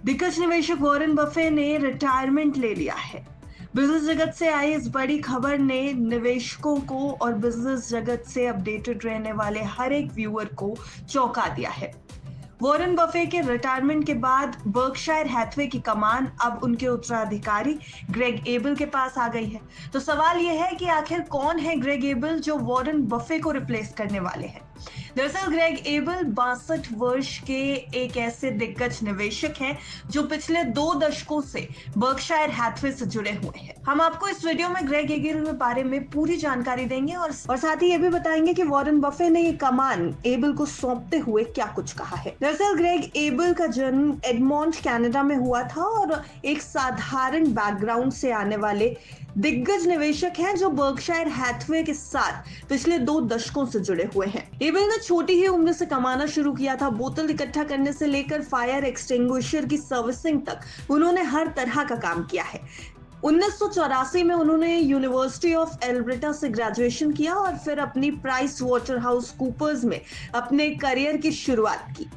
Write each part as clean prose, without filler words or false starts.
दिग्गज निवेशक Warren Buffett ने रिटायरमेंट ले लिया है। बिजनेस जगत से आई इस बड़ी खबर ने निवेशकों को और बिजनेस जगत से अपडेटेड रहने वाले हर एक व्यूअर को चौंका दिया है। वॉरेन बफे के रिटायरमेंट के बाद बर्कशायर हैथवे की कमान अब उनके उत्तराधिकारी ग्रेग एबल के पास आ गई है। तो सवाल यह है कि आखिर कौन है ग्रेग एबल जो वॉरेन बफे को रिप्लेस करने वाले हैं। दरअसल ग्रेग एबल 62 वर्ष के एक ऐसे दिग्गज निवेशक हैं जो पिछले 2 दशकों से बर्कशायर हैथवे से जुड़े हुए हैं। हम आपको इस वीडियो में ग्रेग एबल के बारे में पूरी जानकारी देंगे और साथ ही ये भी बताएंगे कि वॉरेन बफे ने ये कमान एबल को सौंपते हुए क्या कुछ कहा है। दरअसल ग्रेग एबल का जन्म एडमॉन्ट कनाडा में हुआ था और एक साधारण बैकग्राउंड से आने वाले दिग्गज निवेशक हैं जो बर्कशायर हैथवे के साथ पिछले 2 दशकों से जुड़े हुए हैं। एबल ने छोटी ही उम्र से कमाना शुरू किया था। बोतल इकट्ठा करने से लेकर फायर एक्सटिंग्विशर की सर्विसिंग तक उन्होंने हर तरह का काम किया है। 1984 में उन्होंने यूनिवर्सिटी ऑफ एल्बर्टा से ग्रेजुएशन किया और फिर अपनी प्राइस वाटरहाउस कूपर्स में अपने करियर की शुरुआत की।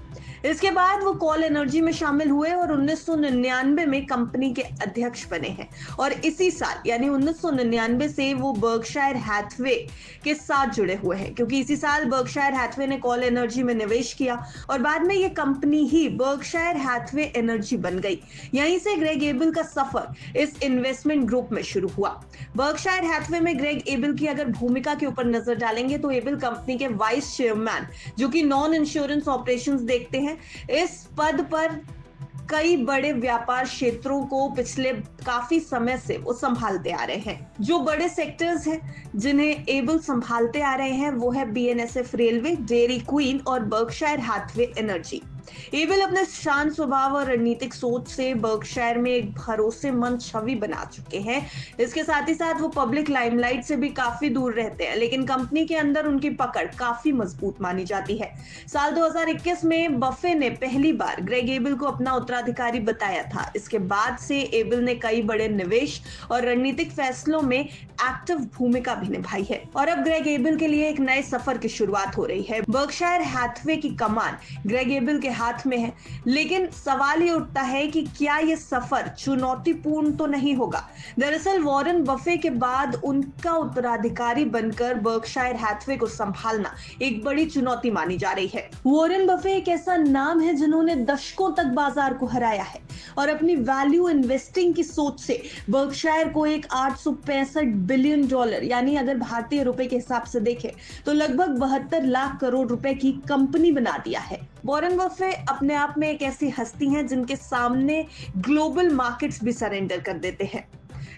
इसके बाद वो कॉल एनर्जी में शामिल हुए और 1999 में कंपनी के अध्यक्ष बने हैं और इसी साल यानी 1999 से वो बर्कशायर हैथवे के साथ जुड़े हुए हैं, क्योंकि इसी साल बर्कशायर हैथवे ने कॉल एनर्जी में निवेश किया और बाद में ये कंपनी ही बर्कशायर हैथवे एनर्जी बन गई। यहीं से ग्रेग एबल का सफर इस इन्वेस्टमेंट ग्रुप में शुरू हुआ। बर्कशायर हैथवे में ग्रेग एबल की अगर भूमिका के ऊपर नजर डालेंगे तो एबल कंपनी के वाइस चेयरमैन जो कि नॉन इंश्योरेंस ऑपरेशंस देखते हैं। इस पद पर कई बड़े व्यापार क्षेत्रों को पिछले काफी समय से वो संभालते आ रहे हैं। जो बड़े सेक्टर्स हैं जिन्हें एबल संभालते आ रहे हैं वो है BNSF रेलवे, डेयरी क्वीन और बर्कशायर हैथवे एनर्जी। एबल अपने शांत स्वभाव और रणनीतिक सोच से बर्कशायर में एक भरोसेमंद छवि बना चुके हैं। इसके साथ ही साथ वो पब्लिक लाइमलाइट से भी काफी दूर रहते हैं, लेकिन कंपनी के अंदर उनकी पकड़ काफी मजबूत मानी जाती है। साल 2021 में बफे ने पहली बार ग्रेग एबल को अपना उत्तराधिकारी बताया था। इसके बाद से एबल ने कई बड़े निवेश और रणनीतिक फैसलों में एक्टिव भूमिका भी निभाई है और अब ग्रेग एबल के लिए एक नए सफर की शुरुआत हो रही है। बर्कशायर हैथवे की कमान ग्रेग एबल के हाथ में है, लेकिन सवाल ये उठता है कि क्या ये सफर चुनौतीपूर्ण तो नहीं होगा। दरअसल वॉरेन बफे के बाद उनका उत्तराधिकारी बनकर बर्कशायर हैथवे को संभालना एक बड़ी चुनौती मानी जा रही है। वॉरेन बफे एक ऐसा नाम है जिन्होंने दशकों तक बाजार को हराया है और अपनी वैल्यू इन्वेस्टिंग की सोच से बर्कशायर को एक $865 बिलियन यानी अगर भारतीय रुपए के हिसाब से देखें तो लगभग 72 लाख करोड़ रुपए की कंपनी बना दिया है। वॉरेन बफे अपने आप में एक ऐसी हस्ती हैं जिनके सामने ग्लोबल मार्केट्स भी सरेंडर कर देते हैं।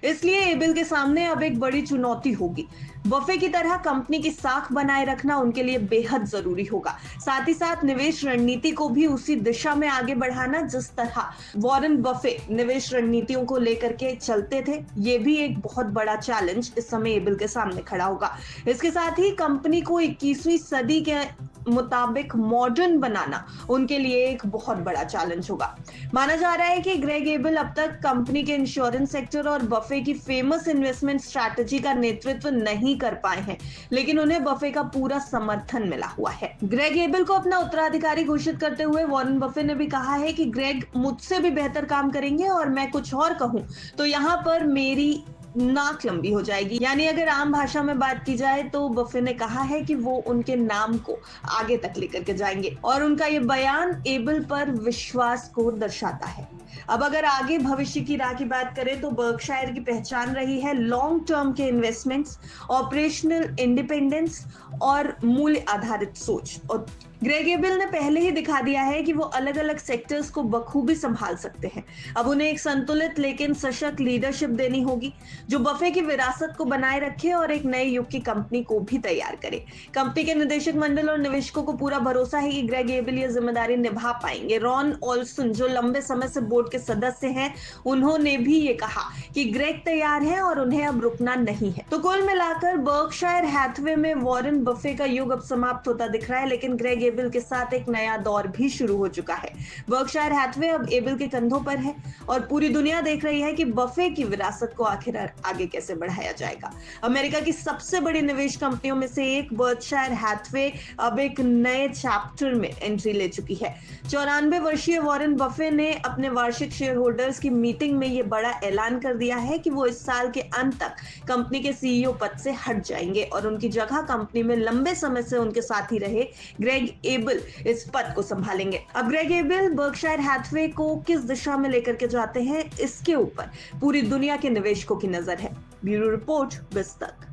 इसलिए एबल के सामने अब एक बड़ी चुनौती होगी। बफे की तरह कंपनी की साख बनाए रखना उनके लिए बेहद जरूरी होगा। साथ ही साथ निवेश रणनीति को भी उसी दिशा में आगे बढ़ाना जिस तरह वॉरेन बफे निवेश रणनीतियों को लेकर के चलते थे, ये भी एक बहुत बड़ा चैलेंज इस समय एबल के सामने खड़ा होगा। इसके साथ ही कंपनी को 21वीं सदी के मुताबिक मॉडर्न बनाना उनके लिए एक बहुत बड़ा चैलेंज होगा। माना जा रहा है कि ग्रेग एबल अब तक कंपनी के इंश्योरेंस सेक्टर और बफे की फेमस इन्वेस्टमेंट स्ट्रैटेजी का नेतृत्व नहीं कर पाए हैं, लेकिन उन्हें बफे का पूरा समर्थन मिला हुआ है। ग्रेग एबल को अपना उत्तराधिकारी घोषित करते हुए वॉरेन बफे ने भी कहा है कि ग्रेग मुझसे भी बेहतर काम करेंगे और मैं कुछ और कहूं तो यहाँ पर मेरी नाक लंबी हो जाएगी। यानी अगर आम भाषा में बात की जाए तो बफे ने कहा है कि वो उनके नाम को आगे तक लेकर के जाएंगे और उनका ये बयान एबल पर विश्वास को दर्शाता है। अब अगर आगे भविष्य की राह की बात करें तो बर्कशायर की पहचान रही है लॉन्ग टर्म के इन्वेस्टमेंट्स, ऑपरेशनल इंडिपेंडेंस और मूल्य आधारित सोच। और ग्रेग एबल ने पहले ही दिखा दिया है कि वो अलग अलग सेक्टर्स को बखूबी संभाल सकते हैं। अब उन्हें एक संतुलित लेकिन सशक्त लीडरशिप देनी होगी जो बफे की विरासत को बनाए रखे और एक नए युग की कंपनी को भी तैयार करे। कंपनी के निदेशक मंडल और निवेशकों को पूरा भरोसा है कि ग्रेग एबल ये जिम्मेदारी निभा पाएंगे। रॉन ओल्सन जो लंबे समय से बोर्ड के सदस्य हैं, उन्होंने भी ये कहा कि ग्रेग तैयार है और उन्हें अब रुकना नहीं है। तो कुल मिलाकर बर्कशायर हैथवे में वॉरेन बफे का युग अब समाप्त होता दिख रहा है, लेकिन ग्रेग एबल के साथ एक नया दौर भी शुरू हो चुका है। बर्कशायर हैथवे अब एबल के कंधों पर है और पूरी दुनिया देख रही है कि बफे की विरासत को आखिर आगे कैसे बढ़ाया जाएगा। अमेरिका की सबसे बड़ी निवेश कंपनियों में से एक बर्कशायर हैथवे अब एक नए चैप्टर में एंट्री ले चुकी है। 94 वर्षीय वॉरेन बफे ने अपने वार्षिक शेयर होल्डर्स की मीटिंग में यह बड़ा ऐलान कर दिया है कि वो इस साल के अंत तक कंपनी के सीईओ पद से हट जाएंगे और उनकी जगह कंपनी में लंबे समय से उनके साथी रहे ग्रेग एबल इस पद को संभालेंगे। अब ग्रेग एबल बर्कशायर हैथवे को किस दिशा में लेकर के जाते हैं, इसके ऊपर पूरी दुनिया के निवेशकों की नजर है। ब्यूरो रिपोर्ट, 20 तक।